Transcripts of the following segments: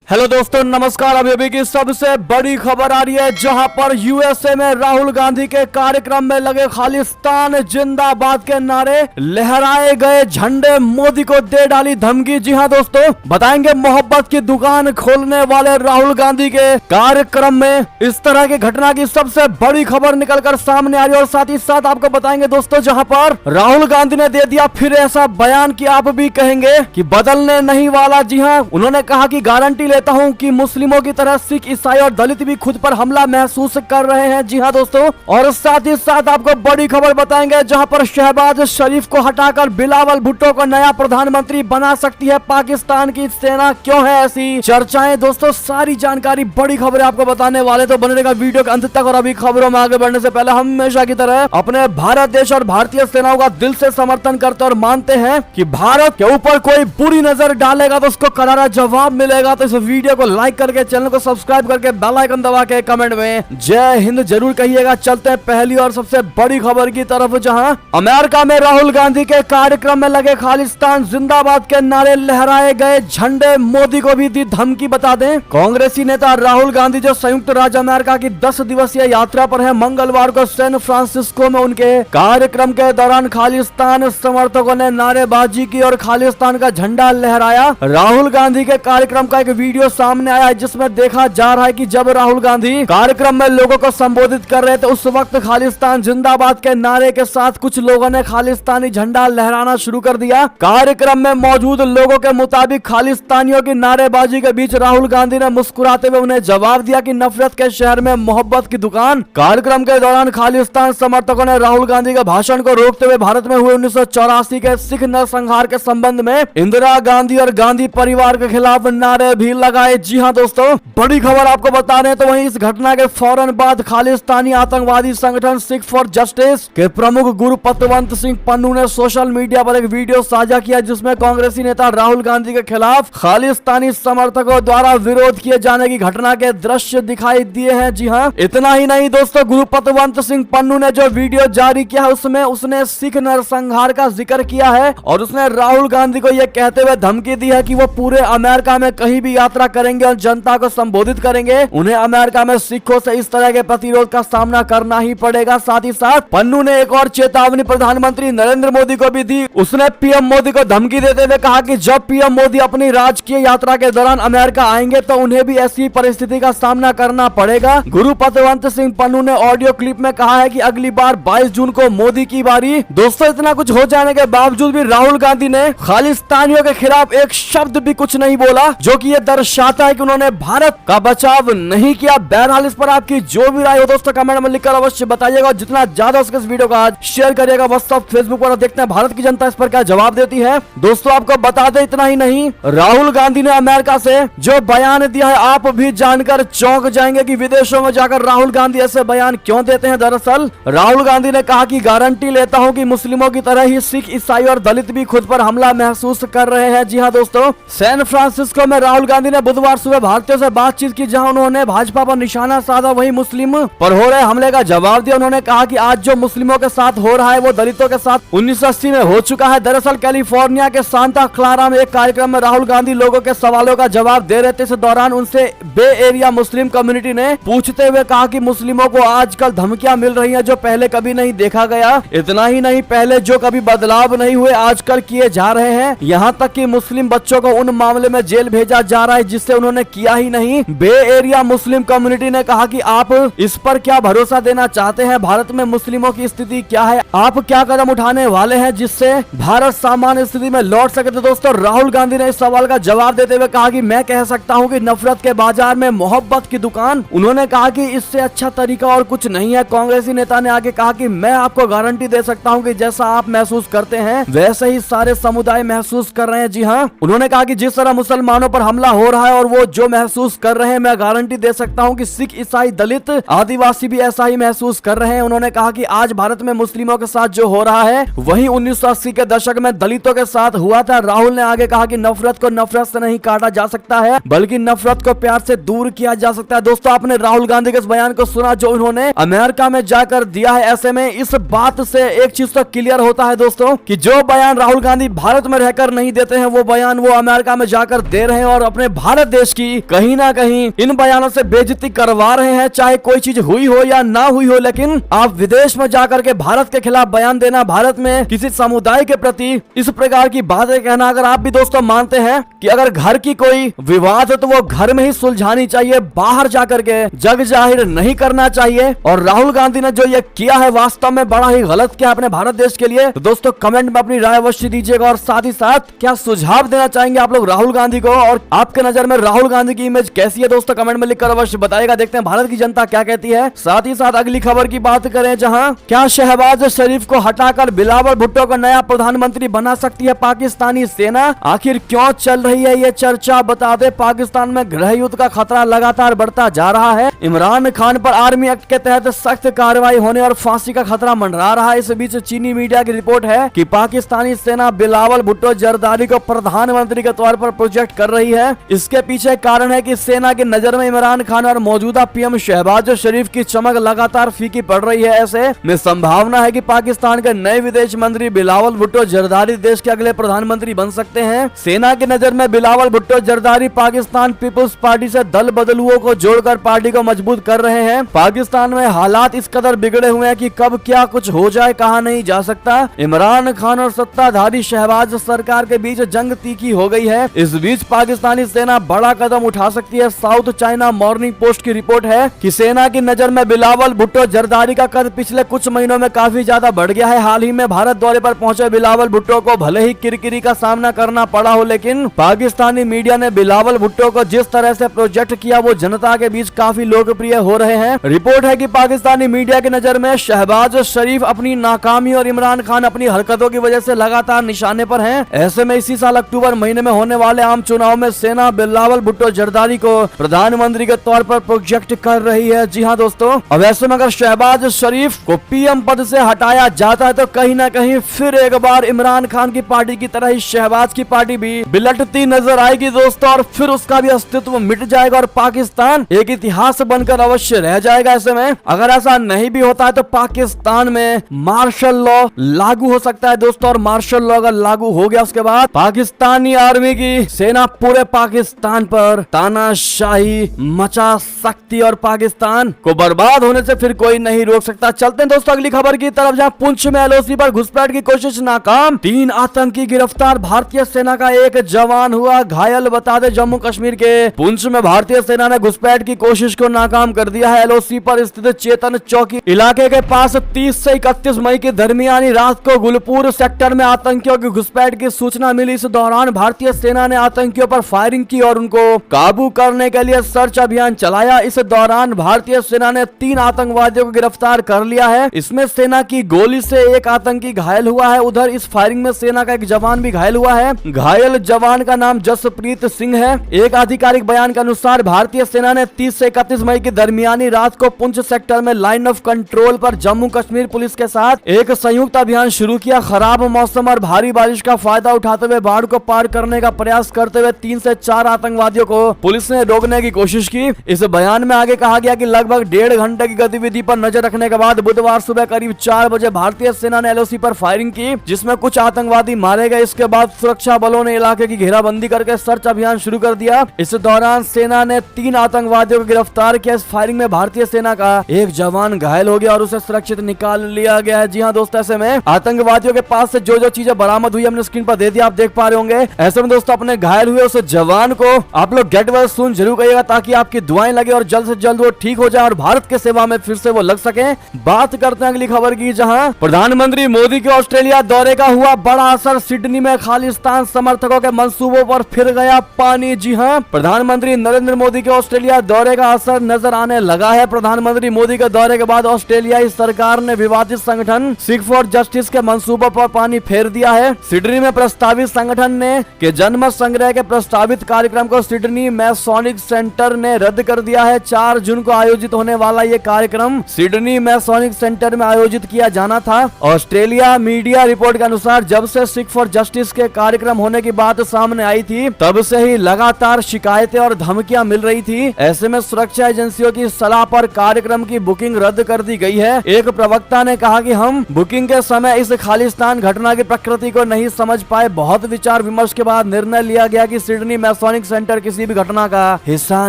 Hello दोस्तों, नमस्कार। अभी की सबसे बड़ी खबर आ रही है, जहां पर यूएसए में राहुल गांधी के कार्यक्रम में लगे खालिस्तान जिंदाबाद के नारे, लहराए गए झंडे, मोदी को दे डाली धमकी। जी हां दोस्तों, बताएंगे मोहब्बत की दुकान खोलने वाले राहुल गांधी के कार्यक्रम में इस तरह की घटना की सबसे बड़ी खबर निकलकर सामने आ रही है। और साथ ही साथ आपको बताएंगे दोस्तों, जहां पर राहुल गांधी ने दे दिया फिर ऐसा बयान कि आप भी कहेंगे कि बदलने नहीं वाला। जी हां, उन्होंने कहा कि गारंटी लेता हूं कि मुस्लिमों की तरह सिख, ईसाई और दलित भी खुद पर हमला महसूस कर रहे हैं। जी हां दोस्तों, और साथ ही साथ आपको बड़ी खबर बताएंगे, जहां पर शहबाज शरीफ को हटाकर बिलावल भुट्टो को नया प्रधानमंत्री बना सकती है पाकिस्तान की सेना। क्यों है ऐसी चर्चाएं? दोस्तों सारी जानकारी, बड़ी खबरें आपको बताने वाले, तो बने रहेगा वीडियो के अंत तक। और अभी खबरों में आगे बढ़ने से पहले हमेशा की तरह अपने भारत देश और भारतीय सेनाओं का दिल से समर्थन करते और मानते हैं कि भारत के ऊपर कोई बुरी नजर डालेगा तो उसको करारा जवाब मिलेगा। तो इस वीडियो को लाइक करके, चैनल को सब्सक्राइब करके, बेल आइकन दबा के कमेंट में जय हिंद जरूर कहिएगा। चलते हैं पहली और सबसे बड़ी खबर की तरफ, जहां अमेरिका में राहुल गांधी के कार्यक्रम में लगे खालिस्तान जिंदाबाद के नारे, लहराए गए झंडे, मोदी को भी दी धमकी। बता दें, कांग्रेसी नेता राहुल गांधी जो संयुक्त राज्य अमेरिका की 10 दिवसीय यात्रा पर है, मंगलवार को सैन फ्रांसिस्को में उनके कार्यक्रम के दौरान खालिस्तान समर्थकों ने नारेबाजी की और खालिस्तान का झंडा लहराया। राहुल गांधी के कार्यक्रम का एक वीडियो सामने आया है, जिसमें देखा जा रहा है कि जब राहुल गांधी कार्यक्रम में लोगों को संबोधित कर रहे थे, उस वक्त खालिस्तान जिंदाबाद के नारे के साथ कुछ लोगों ने खालिस्तानी झंडा लहराना शुरू कर दिया। कार्यक्रम में मौजूद लोगों के मुताबिक खालिस्तानियों की नारेबाजी के बीच राहुल गांधी ने मुस्कुराते हुए उन्हें जवाब दिया कि नफरत के शहर में मोहब्बत की दुकान। कार्यक्रम के दौरान खालिस्तान समर्थकों ने राहुल गांधी के भाषण को रोकते हुए भारत में हुए 1984 के सिख नरसंहार के संबंध में इंदिरा गांधी और गांधी परिवार के खिलाफ नारे भी लगाए। जी हां दोस्तों, बड़ी खबर आपको बता रहे हैं। तो वहीं इस घटना के फौरन बाद खालिस्तानी आतंकवादी संगठन सिख फॉर जस्टिस के प्रमुख गुरु पतवंत सिंह पन्नू ने सोशल मीडिया पर एक वीडियो साझा किया, जिसमें कांग्रेसी नेता राहुल गांधी के खिलाफ खालिस्तानी समर्थकों द्वारा विरोध किए जाने की घटना के दृश्य दिखाई दिए हैं। जी हां, इतना ही नहीं दोस्तों, गुरु पतवंत सिंह पन्नू ने जो वीडियो जारी किया है, उसमें उसने सिख नरसंहार का जिक्र किया है और उसने राहुल गांधी को यह कहते हुए धमकी दी है कि वो पूरे अमेरिका में कहीं भी यात्रा करेंगे और जनता को संबोधित करेंगे, उन्हें अमेरिका में सिखों से इस तरह के प्रतिरोध का सामना करना ही पड़ेगा। साथ ही साथ पन्नू ने एक और चेतावनी प्रधानमंत्री नरेंद्र मोदी को भी दी। उसने पीएम मोदी को धमकी देते हुए कहा कि जब पीएम मोदी अपनी राजकीय यात्रा के दौरान अमेरिका आएंगे तो उन्हें भी ऐसी परिस्थिति का सामना करना पड़ेगा। गुरु पतवंत सिंह पन्नू ने ऑडियो क्लिप में कहा है कि अगली बार 22 जून को मोदी की बारी। दोस्तों, इतना कुछ हो जाने के बावजूद भी राहुल गांधी ने खालिस्तानियों के खिलाफ एक शब्द भी कुछ नहीं बोला, जो कि यह दर्शाता है कि उन्होंने भारत का बचाव नहीं किया। बहरहाल इस पर आपकी जो भी राय हो दोस्तों, कमेंट में लिखकर अवश्य बताइएगा। जितना ज्यादा उसके इस वीडियो को आज शेयर करिएगा व्हाट्सएप, फेसबुक पर। देखते हैं भारत की जनता इस पर क्या जवाब देती है। दोस्तों आपको बता दें, इतना ही नहीं, राहुल गांधी ने अमेरिका से जो बयान दिया है, आप भी जानकर चौंक जाएंगे कि विदेशों में जाकर राहुल गांधी ऐसे बयान क्यों देते हैं। दरअसल राहुल गांधी ने कहा कि गारंटी लेता हूं कि मुस्लिमों की तरह ही सिख, ईसाई और दलित भी खुद पर हमला महसूस कर रहे हैं। जी हां दोस्तों, सैन फ्रांसिस्को में राहुल गांधी ने बुधवार सुबह भारतीयों से बातचीत की, जहां उन्होंने भाजपा पर निशाना साधा, वही मुस्लिम पर हो रहे हमले का जवाब दिया। उन्होंने कहा कि आज जो मुस्लिमों के साथ हो रहा है वो दलितों के साथ 1980 में हो चुका है। दरअसल कैलिफोर्निया के सांता क्लारा में एक कार्यक्रम में राहुल गांधी लोगों के सवालों का जवाब दे रहे थे। इस दौरान उनसे बे एरिया मुस्लिम कम्युनिटी ने पूछते हुए कहा कि मुस्लिमों को आजकल धमकियां मिल रही हैं जो पहले कभी नहीं देखा गया। इतना ही नहीं, पहले जो कभी बदलाव नहीं हुए आजकल किए जा रहे हैं। यहाँ तक कि मुस्लिम बच्चों को उन मामले में जेल भेजा जा रहा है जिससे उन्होंने किया ही नहीं। बे एरिया मुस्लिम कम्युनिटी ने कहा कि आप इस पर क्या भरोसा देना चाहते हैं, भारत में मुस्लिमों की स्थिति क्या है, आप क्या कदम उठाने वाले हैं जिससे भारत सामान्य स्थिति में लौट सके। तो दोस्तों राहुल गांधी ने इस सवाल का जवाब देते हुए कहा कि मैं कह सकता हूं कि नफरत के बाजार में मोहब्बत की दुकान। उन्होंने कहा कि इससे अच्छा तरीका और कुछ नहीं है। कांग्रेसी नेता ने आगे कहा कि मैं आपको गारंटी दे सकता हूं कि जैसा आप महसूस करते हैं वैसे ही सारे समुदाय महसूस कर रहे हैं। जी हाँ, उन्होंने कहा कि जिस तरह मुसलमानों पर हमला हो रहा है और वो जो महसूस कर रहे हैं, मैं गारंटी दे सकता हूं कि सिख, ईसाई, दलित, आदिवासी भी ऐसा ही महसूस कर रहे हैं। उन्होंने कहा कि आज भारत में मुस्लिमों के साथ जो हो रहा है वही 1980 के दशक में दलितों के साथ हुआ था। राहुल ने आगे कहा कि नफरत को नफरत से नहीं काटा जा सकता है, बल्कि नफरत को प्यार से दूर किया जा सकता है। दोस्तों आपने राहुल गांधी के इस बयान को सुना जो उन्होंने अमेरिका में जाकर दिया है। ऐसे में इस बात से एक चीज तो क्लियर होता है दोस्तों कि जो बयान राहुल गांधी भारत में रहकर नहीं देते हैं, वो बयान वो अमेरिका में जाकर दे रहे हैं और अपने भारत देश की कहीं ना कहीं इन बयानों से बेइज्जती करवा रहे हैं, चाहे कोई चीज हुई हो या ना हुई हो। लेकिन आप विदेश में जाकर के भारत के खिलाफ बयान देना, भारत में किसी समुदाय के प्रति इस प्रकार की बातें कहना, अगर आप भी दोस्तों मानते हैं कि अगर घर की कोई विवाद है तो वो घर में ही सुलझानी चाहिए, बाहर जाकर के जग जाहिर नहीं करना चाहिए। और राहुल गांधी ने जो ये किया है वास्तव में बड़ा ही गलत किया अपने भारत देश के लिए। तो दोस्तों कमेंट में अपनी राय अवश्य दीजिएगा और साथ ही साथ क्या सुझाव देना चाहेंगे आप लोग राहुल गांधी को, और आपके नजर में राहुल गांधी की इमेज कैसी है दोस्तों कमेंट में लिखकर अवश्य बताइएगा। देखते हैं भारत की जनता क्या कहती है। साथ ही साथ अगली खबर की बात करें, जहां क्या शहबाज शरीफ को हटाकर बिलावल भुट्टो को नया प्रधानमंत्री बना सकती है पाकिस्तानी सेना, आखिर क्यों चल रही है ये चर्चा, बता दे। पाकिस्तान में गृह युद्ध का खतरा लगातार बढ़ता जा रहा है। इमरान खान पर आर्मी एक्ट के तहत सख्त कार्रवाई होने और फांसी का खतरा मंडरा रहा है। इस बीच चीनी मीडिया की रिपोर्ट है कि पाकिस्तानी सेना बिलावल भुट्टो जरदारी को प्रधानमंत्री के तौर पर प्रोजेक्ट कर रही है। इसके पीछे कारण है कि सेना की नजर में इमरान खान और मौजूदा पीएम शहबाज शरीफ की चमक लगातार फीकी पड़ रही है। ऐसे में संभावना है कि पाकिस्तान के नए विदेश मंत्री बिलावल भुट्टो जरदारी देश के अगले प्रधानमंत्री बन सकते हैं। सेना की नजर में बिलावल भुट्टो जरदारी पाकिस्तान पीपुल्स पार्टी से दल बदलुओं को जोड़कर पार्टी को मजबूत कर रहे हैं। पाकिस्तान में हालात इस कदर बिगड़े हुए हैं कि कब क्या कुछ हो जाए कहा नहीं जा सकता। इमरान खान और सत्ताधारी शहबाज सरकार के बीच जंग तीखी हो गई है। इस बीच पाकिस्तानी सेना बड़ा कदम उठा सकती है। साउथ चाइना मॉर्निंग पोस्ट की रिपोर्ट है कि सेना की नजर में बिलावल भुट्टो जरदारी का कद पिछले कुछ महीनों में काफी ज्यादा बढ़ गया है। हाल ही में भारत दौरे पर पहुंचे बिलावल भुट्टो को भले ही किरकिरी का सामना करना पड़ा हो, लेकिन पाकिस्तानी मीडिया ने बिलावल भुट्टो को जिस तरह से प्रोजेक्ट किया वो जनता के बीच काफी लोकप्रिय हो रहे हैं। रिपोर्ट है कि पाकिस्तानी मीडिया की नजर में शहबाज शरीफ अपनी नाकामी और इमरान खान अपनी हरकतों की वजह से लगातार निशाने पर हैं। ऐसे में इसी साल अक्टूबर महीने में होने वाले आम चुनाव में सेना बिलावल भुट्टो जरदारी को प्रधानमंत्री के तौर पर प्रोजेक्ट कर रही है। जी हाँ दोस्तों, अब ऐसे में अगर शहबाज शरीफ को पीएम पद से हटाया जाता है तो कहीं ना कहीं फिर एक बार इमरान खान की पार्टी की तरह ही शहबाज की पार्टी भी बिलटती नजर आएगी दोस्तों, और फिर उसका भी अस्तित्व मिट जाएगा और पाकिस्तान एक इतिहास बनकर अवश्य रह जाएगा। ऐसे में अगर ऐसा नहीं भी होता है तो पाकिस्तान में मार्शल लॉ लागू हो सकता है दोस्तों, और मार्शल लॉ अगर लागू हो गया उसके बाद पाकिस्तानी आर्मी की सेना पूरे पाकिस्तान पर तानाशाही मचा सकती और पाकिस्तान को बर्बाद होने से फिर कोई नहीं रोक सकता। चलते हैं दोस्तों अगली खबर की तरफ, जहां पुंछ में एलओसी पर घुसपैठ की कोशिश नाकाम, 3 आतंकी गिरफ्तार, भारतीय सेना का एक जवान हुआ घायल। बता दे जम्मू कश्मीर के पुंछ में भारतीय सेना ने घुसपैठ की कोशिश को नाकाम कर दिया है। एलओसी पर स्थित चेतन चौकी इलाके के पास 30 से 31 मई की दरमियानी रात को गुलपुर सेक्टर में आतंकियों की घुसपैठ की सूचना मिली। इस दौरान भारतीय सेना ने आतंकियों पर फायरिंग की और उनको काबू करने के लिए सर्च अभियान चलाया। इस दौरान भारतीय सेना ने 3 आतंकवादियों को गिरफ्तार कर लिया है। इसमें सेना की गोली से एक आतंकी घायल हुआ है। उधर इस फायरिंग में सेना का एक जवान भी घायल हुआ है। घायल जवान का नाम जसप्रीत सिंह है। एक आधिकारिक बयान के अनुसार भारतीय सेना ने 30 से 31 मई की दरमियानी रात को पुंछ सेक्टर में लाइन ऑफ कंट्रोल पर जम्मू कश्मीर पुलिस के साथ एक संयुक्त अभियान शुरू किया। खराब मौसम और भारी बारिश का फायदा उठाते हुए बाढ़ को पार करने का प्रयास करते हुए 3 से 4 आतंकवादियों को पुलिस ने रोकने की कोशिश की। इस बयान में आगे कहा गया कि लगभग 1.5 घंटे की गतिविधि पर नजर रखने के बाद बुधवार सुबह करीब 4 बजे भारतीय सेना ने एलओसी पर फायरिंग की, जिसमें कुछ आतंकवादी मारे गए। इसके बाद सुरक्षा बलों ने इलाके की घेराबंदी करके सर्च अभियान शुरू कर दिया। इस दौरान सेना ने 3 आतंकवादियों को गिरफ्तार किया। इस फायरिंग में भारतीय सेना का एक जवान घायल हो गया और उसे सुरक्षित निकाल लिया गया है। जी हाँ दोस्तों, ऐसे में आतंकवादियों के पास से जो जो चीजें बरामद हुई हमने स्क्रीन पर दे दिया, आप देख पा रहे होंगे। ऐसे में दोस्तों अपने घायल हुए उस जवान को आप लोग गेट वेल सून जरूर करिएगा ताकि आपकी दुआएं लगे और जल्द से जल्द वो ठीक हो जाए और भारत के सेवा में फिर से वो लग सके। बात करते हैं अगली खबर की, जहां प्रधानमंत्री मोदी के ऑस्ट्रेलिया दौरे का हुआ बड़ा असर। सिडनी में खालिस्तान समर्थकों के मंसूबों पर फिर गया पानी। जी हां, प्रधानमंत्री नरेंद्र मोदी के ऑस्ट्रेलिया दौरे का असर नजर आने लगा है। प्रधानमंत्री मोदी के दौरे के बाद ऑस्ट्रेलियाई सरकार ने विवादित संगठन सिख फॉर जस्टिस के मंसूबों पर पानी फेर दिया है। सिडनी में प्रस्तावित संगठन ने के जनमत संग्रह के प्रस्तावित कार्यक्रम को सिडनी मैसोनिक सेंटर ने रद्द कर दिया है। 4 जून को आयोजित होने वाला ये कार्यक्रम सिडनी मैसोनिक सेंटर में आयोजित किया जाना था। ऑस्ट्रेलिया मीडिया रिपोर्ट के अनुसार जब से सिख फॉर जस्टिस के कार्यक्रम होने की बात सामने आई थी तब से ही लगातार शिकायतें और धमकियां मिल रही थी। ऐसे में सुरक्षा एजेंसियों की सलाह पर कार्यक्रम की बुकिंग रद्द कर दी गई है। एक प्रवक्ता ने कहा कि हम बुकिंग के समय इस खालिस्तान घटना की प्रकृति को नहीं समझ पाए। बहुत विचार विमर्श के बाद निर्णय लिया गया कि सिडनी मैसोनिक इलेक्ट्रॉनिक सेंटर किसी भी घटना का हिस्सा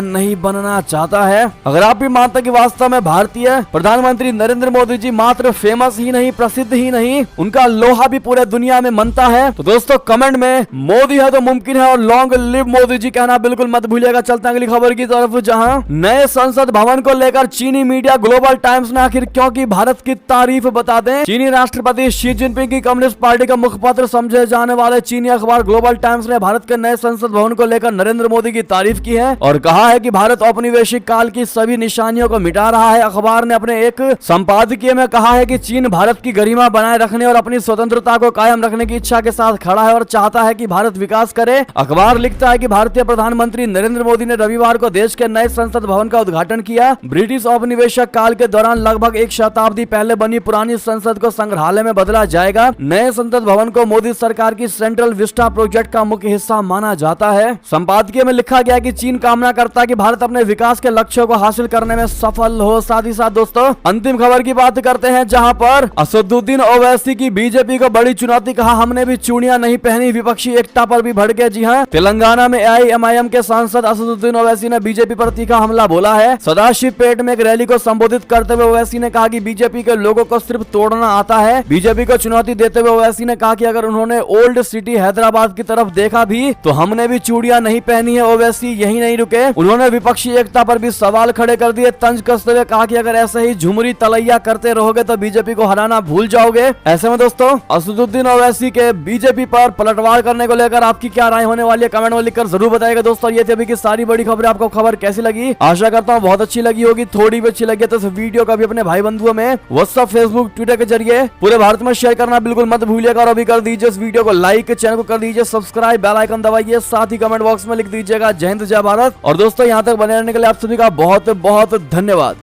नहीं बनना चाहता है। अगर आप भी मानते कि वास्तव में भारतीय प्रधानमंत्री नरेंद्र मोदी जी मात्र फेमस ही नहीं, प्रसिद्ध ही नहीं, उनका लोहा भी पूरे दुनिया में मनता है, तो दोस्तों कमेंट में मोदी है तो मुमकिन है और लॉन्ग लिव मोदी जी कहना बिल्कुल मत भूलिएगा। चलते हैं अगली खबर की तरफ, जहां नए संसद भवन को लेकर चीनी मीडिया ग्लोबल टाइम्स ने आखिर क्यों की भारत की तारीफ बता दें। चीनी राष्ट्रपति शी जिनपिंग की कम्युनिस्ट पार्टी का मुखपत्र समझे जाने वाले चीनी अखबार ग्लोबल टाइम्स ने भारत के नए संसद भवन को लेकर नरेंद्र मोदी की तारीफ की है और कहा है कि भारत औपनिवेशिक काल की सभी निशानियों को मिटा रहा है। अखबार ने अपने एक संपादकीय में कहा है कि चीन भारत की गरिमा बनाए रखने और अपनी स्वतंत्रता को कायम रखने की इच्छा के साथ खड़ा है और चाहता है कि भारत विकास करे। अखबार लिखता है कि भारतीय प्रधानमंत्री नरेंद्र मोदी ने रविवार को देश के नए संसद भवन का उद्घाटन किया। ब्रिटिश औपनिवेशिक काल के दौरान लगभग एक शताब्दी पहले बनी पुरानी संसद को संग्रहालय में बदला जाएगा। नए संसद भवन को मोदी सरकार की सेंट्रल विस्टा प्रोजेक्ट का मुख्य हिस्सा माना जाता है। संपादकीय में लिखा गया कि चीन कामना करता है कि भारत अपने विकास के लक्ष्यों को हासिल करने में सफल हो। साथ ही साथ दोस्तों अंतिम खबर की बात करते हैं, जहां पर असदुद्दीन ओवैसी की बीजेपी को बड़ी चुनौती, कहा हमने भी चूड़ियां नहीं पहनी, विपक्षी एकता पर भी भड़के। जी हां, तेलंगाना में एआईएमआईएम के सांसद असदुद्दीन ओवैसी ने बीजेपी पर तीखा हमला बोला है। सदाशिव पेट में एक रैली को संबोधित करते हुए ओवैसी ने कहा कि बीजेपी के लोगों को सिर्फ तोड़ना आता है। बीजेपी को चुनौती देते हुए ओवैसी ने कहा कि अगर उन्होंने ओल्ड सिटी हैदराबाद की तरफ देखा भी तो हमने भी चूड़ियां नहीं पहनी है। ओवैसी यही नहीं रुके, उन्होंने विपक्षी एकता पर भी सवाल खड़े कर दिए। तंज कसते हुए कहा कि अगर ऐसे ही झुमरी तलैया करते रहोगे तो बीजेपी को हराना भूल जाओगे। ऐसे में दोस्तों असदुद्दीन ओवैसी के बीजेपी पर पलटवार करने को लेकर आपकी क्या राय होने वाली है, कमेंट में लिखकर जरूर बताइएगा। दोस्तों ये थी अभी की सारी बड़ी खबरें। आपको खबर कैसी लगी? आशा करता हूँ बहुत अच्छी लगी होगी। थोड़ी भी अच्छी लगी तो इस वीडियो का भी अपने भाई बंधुओं में व्हाट्सएप, फेसबुक, ट्विटर के जरिए पूरे भारत में शेयर करना बिल्कुल मत भूलिएगा। और अभी कर दीजिए इस वीडियो को लाइक, चैनल को कर दीजिए सब्सक्राइब, बेल आइकन दबाइए, साथ ही कमेंट बॉक्स में लिख दीजिएगा जय हिंद जय भारत। और दोस्तों यहाँ तक बने रहने के लिए आप सभी का बहुत बहुत धन्यवाद।